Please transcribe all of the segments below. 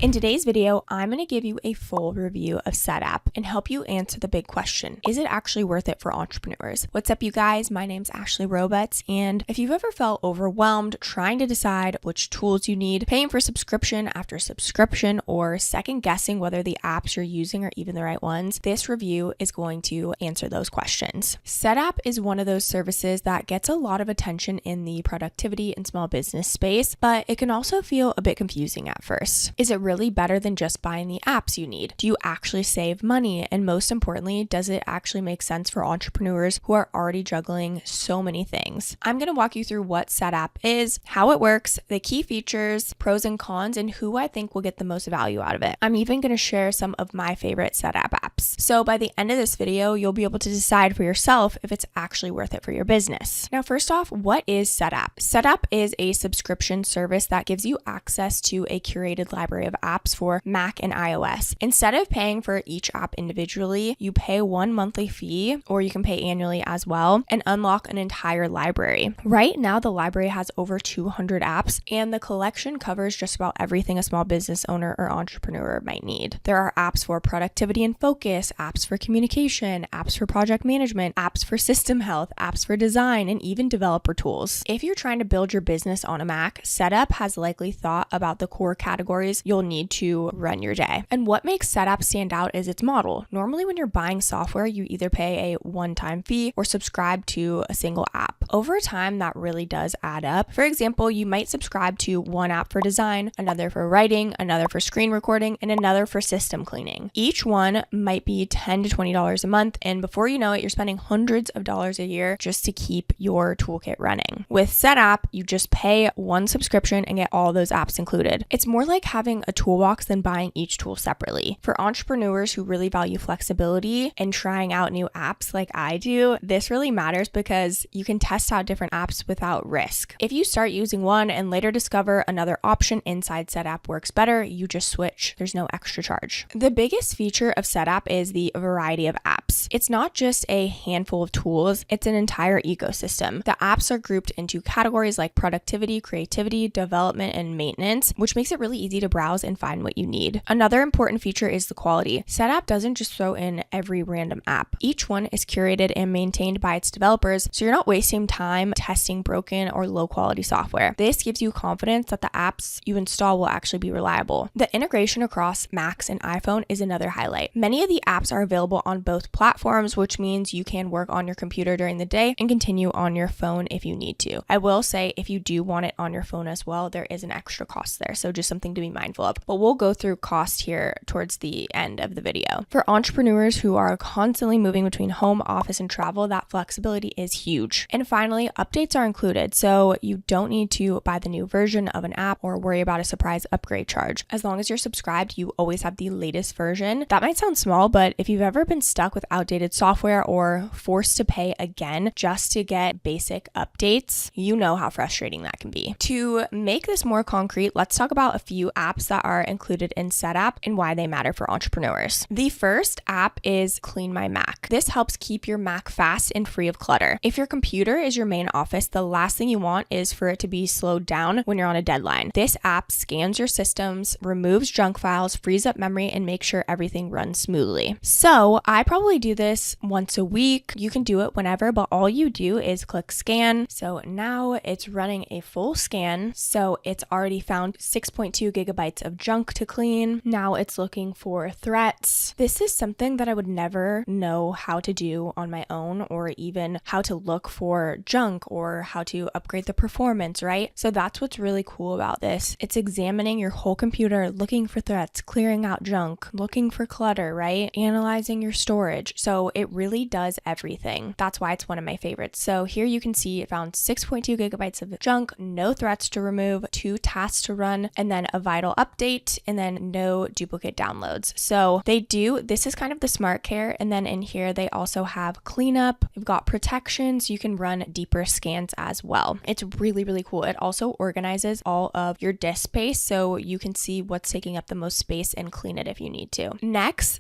In today's video, I'm going to give you a full review of Setapp and help you answer the big question. Is it actually worth it for entrepreneurs? What's up, you guys? My name's Ashley Roberts, and if you've ever felt overwhelmed trying to decide which tools you need, paying for subscription after subscription, or second guessing whether the apps you're using are even the right ones, this review is going to answer those questions. Setapp is one of those services that gets a lot of attention in the productivity and small business space, but it can also feel a bit confusing at first. Is it really better than just buying the apps you need? Do you actually save money? And most importantly, does it actually make sense for entrepreneurs who are already juggling so many things? I'm going to walk you through what Setapp is, how it works, the key features, pros and cons, and who I think will get the most value out of it. I'm even going to share some of my favorite Setapp apps. So by the end of this video, you'll be able to decide for yourself if it's actually worth it for your business. Now, first off, what is Setapp? Setapp is a subscription service that gives you access to a curated library of apps for Mac and iOS. Instead of paying for each app individually, you pay one monthly fee, or you can pay annually as well, and unlock an entire library. Right now, the library has over 200 apps, and the collection covers just about everything a small business owner or entrepreneur might need. There are apps for productivity and focus, apps for communication, apps for project management, apps for system health, apps for design, and even developer tools. If you're trying to build your business on a Mac, Setapp has likely thought about the core categories you'll need to run your day. And what makes Setapp stand out is its model. Normally, when you're buying software, you either pay a one-time fee or subscribe to a single app. Over time, that really does add up. For example, you might subscribe to one app for design, another for writing, another for screen recording, and another for system cleaning. Each one might be $10 to $20 a month, and before you know it, you're spending hundreds of dollars a year just to keep your toolkit running. With Setapp, you just pay one subscription and get all those apps included. It's more like having a toolbox than buying each tool separately. For entrepreneurs who really value flexibility and trying out new apps like I do, this really matters because you can test out different apps without risk. If you start using one and later discover another option inside Setapp works better, you just switch. There's no extra charge. The biggest feature of Setapp is the variety of apps. It's not just a handful of tools, it's an entire ecosystem. The apps are grouped into categories like productivity, creativity, development, and maintenance, which makes it really easy to browse and find what you need. Another important feature is the quality. Setapp doesn't just throw in every random app. Each one is curated and maintained by its developers, so you're not wasting time testing broken or low quality software. This gives you confidence that the apps you install will actually be reliable. The integration across Macs and iPhone is another highlight. Many of the apps are available on both platforms, which means you can work on your computer during the day and continue on your phone if you need to. I will say if you do want it on your phone as well, there is an extra cost there, so just something to be mindful of. But we'll go through cost here towards the end of the video. For entrepreneurs who are constantly moving between home, office, and travel, that flexibility is huge. And finally, updates are included, so you don't need to buy the new version of an app or worry about a surprise upgrade charge. As long as you're subscribed, you always have the latest version. That might sound small, but if you've ever been stuck with outdated software or forced to pay again just to get basic updates, you know how frustrating that can be. To make this more concrete, let's talk about a few apps that are included in Setapp and why they matter for entrepreneurs. The first app is Clean My Mac. This helps keep your Mac fast and free of clutter. If your computer is your main office, the last thing you want is for it to be slowed down when you're on a deadline. This app scans your systems, removes junk files, frees up memory, and makes sure everything runs smoothly. So I probably do this once a week. You can do it whenever, but all you do is click scan. So now it's running a full scan. So it's already found 6.2 gigabytes of junk to clean. Now it's looking for threats. This is something that I would never know how to do on my own, or even how to look for junk or how to upgrade the performance, right? So that's what's really cool about this. It's examining your whole computer, looking for threats, clearing out junk, looking for clutter, right? Analyzing your storage. So it really does everything. That's why it's one of my favorites. So here you can see it found 6.2 gigabytes of junk, no threats to remove, 2 tasks to run, and then a vital update, and then no duplicate downloads. So this is kind of the smart care. And then in here, they also have cleanup. You've got protection, so you can run deeper scans as well. It's really, really cool. It also organizes all of your disk space, so you can see what's taking up the most space and clean it if you need to.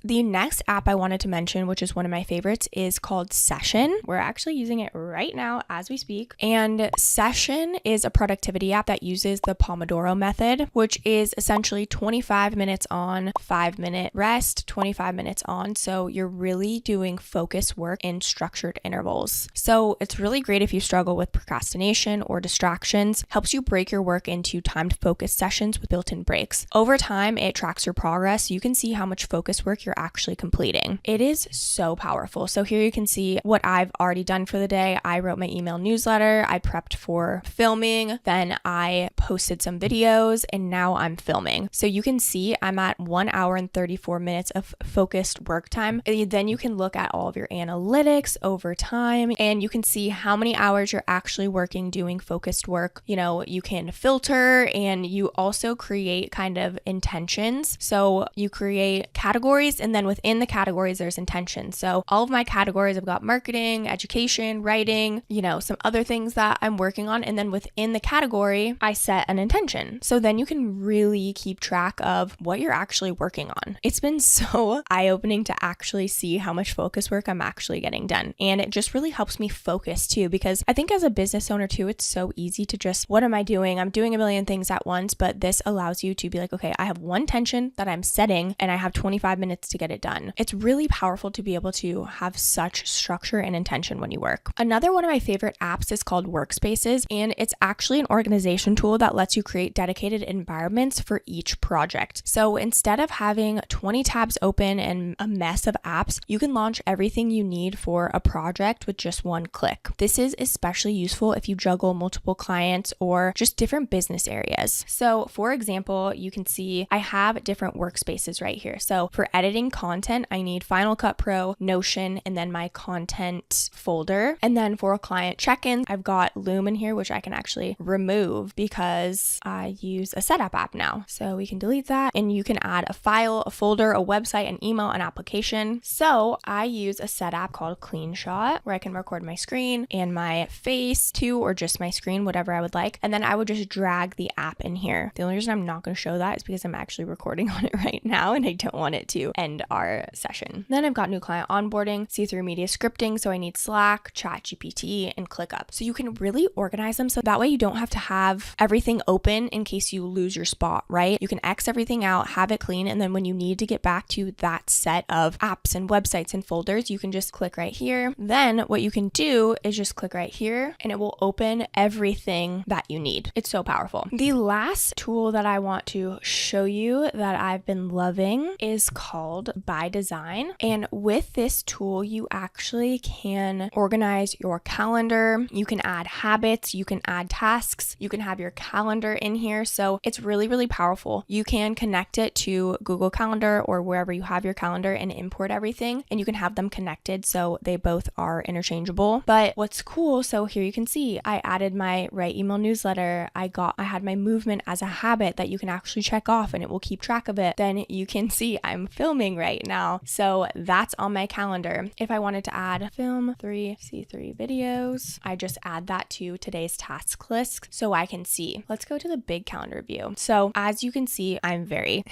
The next app I wanted to mention, which is one of my favorites, is called Session. We're actually using it right now as we speak. And Session is a productivity app that uses the Pomodoro method, which is essentially actually 25 minutes on, 5-minute rest, 25 minutes on. So you're really doing focus work in structured intervals. So it's really great if you struggle with procrastination or distractions. Helps you break your work into timed focus sessions with built-in breaks. Over time, it tracks your progress. So you can see how much focus work you're actually completing. It is so powerful. So here you can see what I've already done for the day. I wrote my email newsletter. I prepped for filming. Then I posted some videos and now I'm filming. So you can see I'm at 1 hour and 34 minutes of focused work time. Then you can look at all of your analytics over time and you can see how many hours you're actually working doing focused work. You know, you can filter and you also create kind of intentions. So you create categories and then within the categories, there's intentions. So all of my categories, I've got marketing, education, writing, you know, some other things that I'm working on. And then within the category, I set an intention. So then you can really keep track of what you're actually working on. It's been so eye-opening to actually see how much focus work I'm actually getting done. And it just really helps me focus too, because I think as a business owner too, it's so easy to just, what am I doing? I'm doing a million things at once, but this allows you to be like, okay, I have one intention that I'm setting and I have 25 minutes to get it done. It's really powerful to be able to have such structure and intention when you work. Another one of my favorite apps is called Workspaces, and it's actually an organization tool that lets you create dedicated environments for each project. So instead of having 20 tabs open and a mess of apps, you can launch everything you need for a project with just one click. This is especially useful if you juggle multiple clients or just different business areas. So for example, you can see I have different workspaces right here. So for editing content, I need Final Cut Pro, Notion, and then my content folder. And then for client check-ins, I've got Loom in here, which I can actually remove because I use a Setapp app now. So we can delete that and you can add a file, a folder, a website, an email, an application. So I use a Setapp called CleanShot where I can record my screen and my face too, or just my screen, whatever I would like. And then I would just drag the app in here. The only reason I'm not going to show that is because I'm actually recording on it right now and I don't want it to end our session. Then I've got new client onboarding, see-through media scripting. So I need Slack, ChatGPT, and ClickUp. So you can really organize them so that way you don't have to have everything open in case you lose your spot, right? You can X everything out, have it clean, and then when you need to get back to that set of apps and websites and folders, you can just click right here. Then what you can do is just click right here and it will open everything that you need. It's so powerful. The last tool that I want to show you that I've been loving is called By Design. And with this tool, you actually can organize your calendar. You can add habits, you can add tasks, you can have your calendar in here. So it's really, really powerful. You can connect it to Google Calendar or wherever you have your calendar and import everything, and you can have them connected so they both are interchangeable. But what's cool, so here you can see I added my Write Email newsletter. I had my movement as a habit that you can actually check off and it will keep track of it. Then you can see I'm filming right now. So that's on my calendar. If I wanted to add film 3, see 3 videos, I just add that to today's task list so I can see. Let's go to the big calendar view. So as you can see, I'm very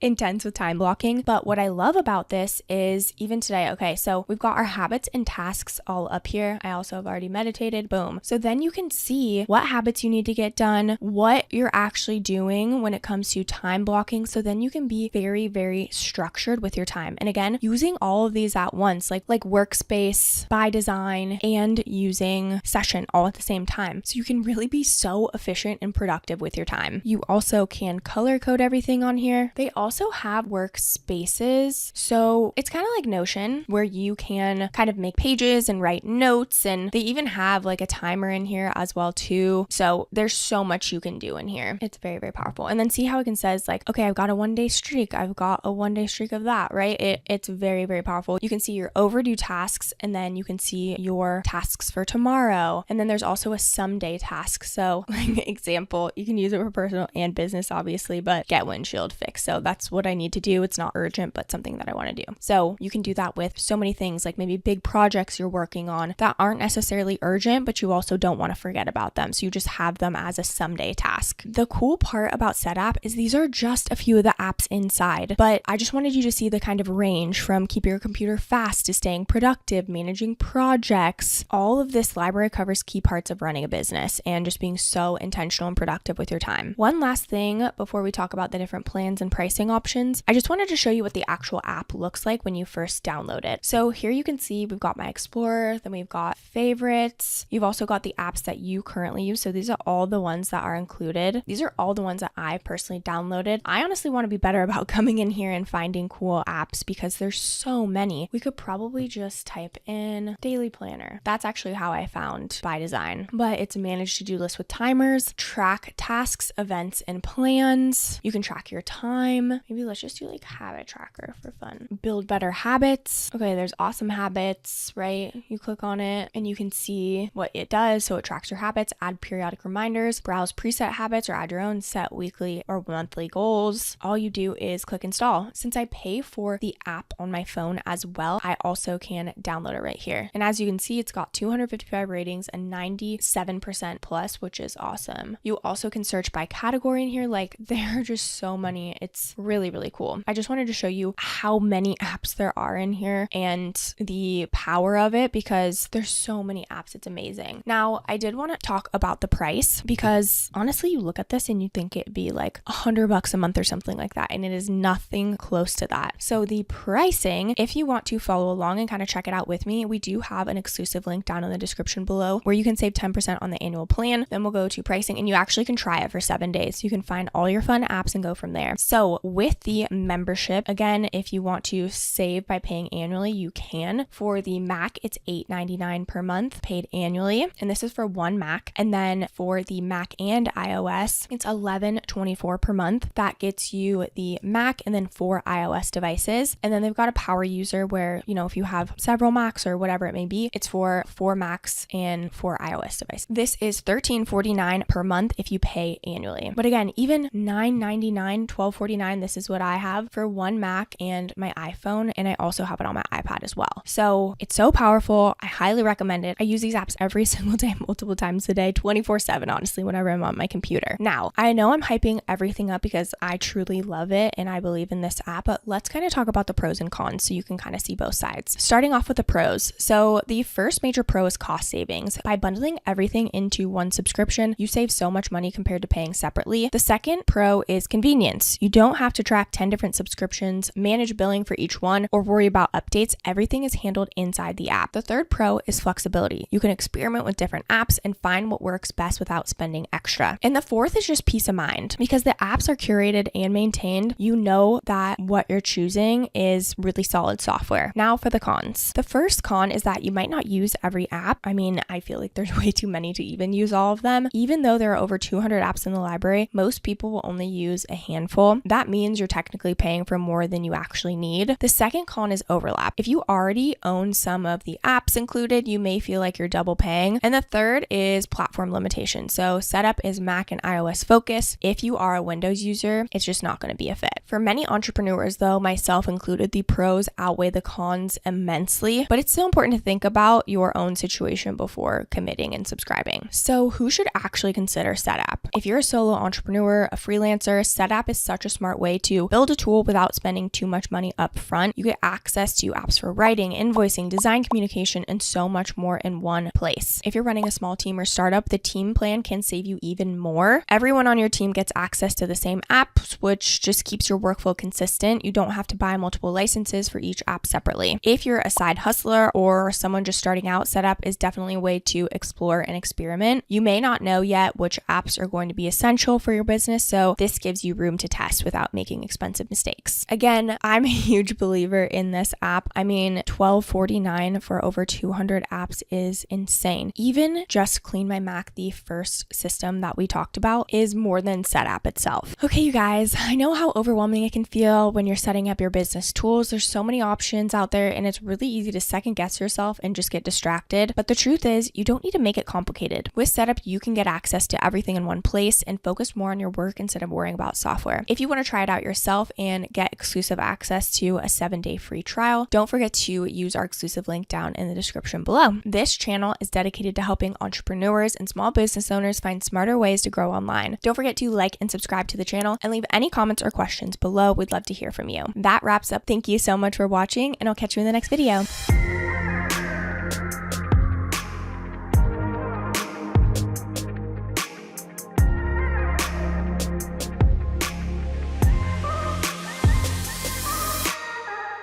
intense with time blocking, but what I love about this is even today, okay, so we've got our habits and tasks all up here. I also have already meditated, boom. So then you can see what habits you need to get done, what you're actually doing when it comes to time blocking. So then you can be very, very structured with your time. And again, using all of these at once, like Workspace, By Design, and using Session all at the same time. So you can really be so efficient and productive with your time. You also can color code everything on here. They also have workspaces. So it's kind of like Notion where you can kind of make pages and write notes, and they even have like a timer in here as well too. So there's so much you can do in here. It's very, very powerful. And then see how it can says like, okay, I've got a 1-day streak. I've got a 1-day streak of that, right? It's very, very powerful. You can see your overdue tasks, and then you can see your tasks for tomorrow. And then there's also a someday task. So like example, you can use it for personal and business, obviously, but get windshield fixed. So that's what I need to do. It's not urgent, but something that I want to do. So you can do that with so many things, like maybe big projects you're working on that aren't necessarily urgent, but you also don't want to forget about them. So you just have them as a someday task. The cool part about Setapp is these are just a few of the apps inside, but I just wanted you to see the kind of range from keeping your computer fast to staying productive, managing projects. All of this library covers key parts of running a business and just being so intentional and productive with your time. One last thing before before we talk about the different plans and pricing options, I just wanted to show you what the actual app looks like when you first download it. So here you can see we've got my Explorer, then we've got favorites. You've also got the apps that you currently use. So these are all the ones that are included. These are all the ones that I personally downloaded. I honestly want to be better about coming in here and finding cool apps because there's so many. We could probably just type in daily planner. That's actually how I found By Design, but it's a managed to-do list with timers, track tasks, events, and plans. You can track your time. Maybe let's just do like habit tracker for fun. Build better habits. Okay, there's awesome habits, right? You click on it and you can see what it does. So it tracks your habits, add periodic reminders, browse preset habits or add your own, set weekly or monthly goals. All you do is click install. Since I pay for the app on my phone as well, I also can download it right here. And as you can see, it's got 255 ratings and 97% plus, which is awesome. You also can search by category in here. Like there are just so many. It's really, really cool. I just wanted to show you how many apps there are in here and the power of it because there's so many apps. It's amazing. Now, I did want to talk about the price because honestly, you look at this and you think it'd be like $100 a month or something like that. And it is nothing close to that. So the pricing, if you want to follow along and kind of check it out with me, we do have an exclusive link down in the description below where you can save 10% on the annual plan. Then we'll go to pricing and you actually can try it for 7 days. You can find all your fun apps and go from there. So with the membership, again, if you want to save by paying annually, you can. For the Mac, it's $8.99 per month paid annually. And this is for one Mac. And then for the Mac and iOS, it's $11.24 per month. That gets you the Mac and then 4 iOS devices. And then they've got a power user where, you know, if you have several Macs or whatever it may be, it's for 4 Macs and 4 iOS devices. This is $13.49 per month if you pay annually. But again, even $9.99, $12.49, this is what I have for one Mac and my iPhone. And I also have it on my iPad as well. So it's so powerful. I highly recommend it. I use these apps every single day, multiple times a day, 24/7, honestly, whenever I'm on my computer. Now, I know I'm hyping everything up because I truly love it and I believe in this app, but let's kind of talk about the pros and cons so you can kind of see both sides. Starting off with the pros. So the first major pro is cost savings. By bundling everything into one subscription, you save so much money compared to paying separately. The second pro is convenience. You don't have to track 10 different subscriptions, manage billing for each one, or worry about updates. Everything is handled inside the app. The third pro is flexibility. You can experiment with different apps and find what works best without spending extra. And the fourth is just peace of mind. Because the apps are curated and maintained, you know that what you're choosing is really solid software. Now for the cons. The first con is that you might not use every app. I mean, I feel like there's way too many to even use all of them. Even though there are over 200 apps in the library, most people will only use a handful. That means you're technically paying for more than you actually need. The second con is overlap. If you already own some of the apps included, you may feel like you're double paying. And the third is platform limitation. So Setapp is Mac and iOS focused. If you are a Windows user, it's just not going to be a fit. For many entrepreneurs though, myself included, the pros outweigh the cons immensely, but it's still important to think about your own situation before committing and subscribing. So who should actually consider Setapp? If you're a solo entrepreneur, a freelancer, Setapp is such a smart way to build a tool without spending too much money up front. You get access to apps for writing, invoicing, design communication, and so much more in one place. If you're running a small team or startup, the team plan can save you even more. Everyone on your team gets access to the same apps, which just keeps your workflow consistent. You don't have to buy multiple licenses for each app separately. If you're a side hustler or someone just starting out, Setapp is definitely a way to explore and experiment. You may not know yet which apps are going to be essential for your business, so this gives you room to test without making expensive mistakes. Again, I'm a huge believer in this app. I mean, $12.49 for over 200 apps is insane. Even just Clean My Mac, the first system that we talked about, is more than Setapp itself. Okay, you guys, I know how overwhelming it can feel when you're setting up your business tools. There's so many options out there and it's really easy to second guess yourself and just get distracted. But the truth is, you don't need to make it complicated. With Setapp, you can get access to everything in one place and focus more on your work instead of worrying about software. If you want to try it out yourself and get exclusive access to a 7-day free trial, don't forget to use our exclusive link down in the description below. This channel is dedicated to helping entrepreneurs and small business owners find smarter ways to grow online. Don't forget to like and subscribe to the channel and leave any comments or questions below. We'd love to hear from you. That wraps up. Thank you so much for watching and I'll catch you in the next video.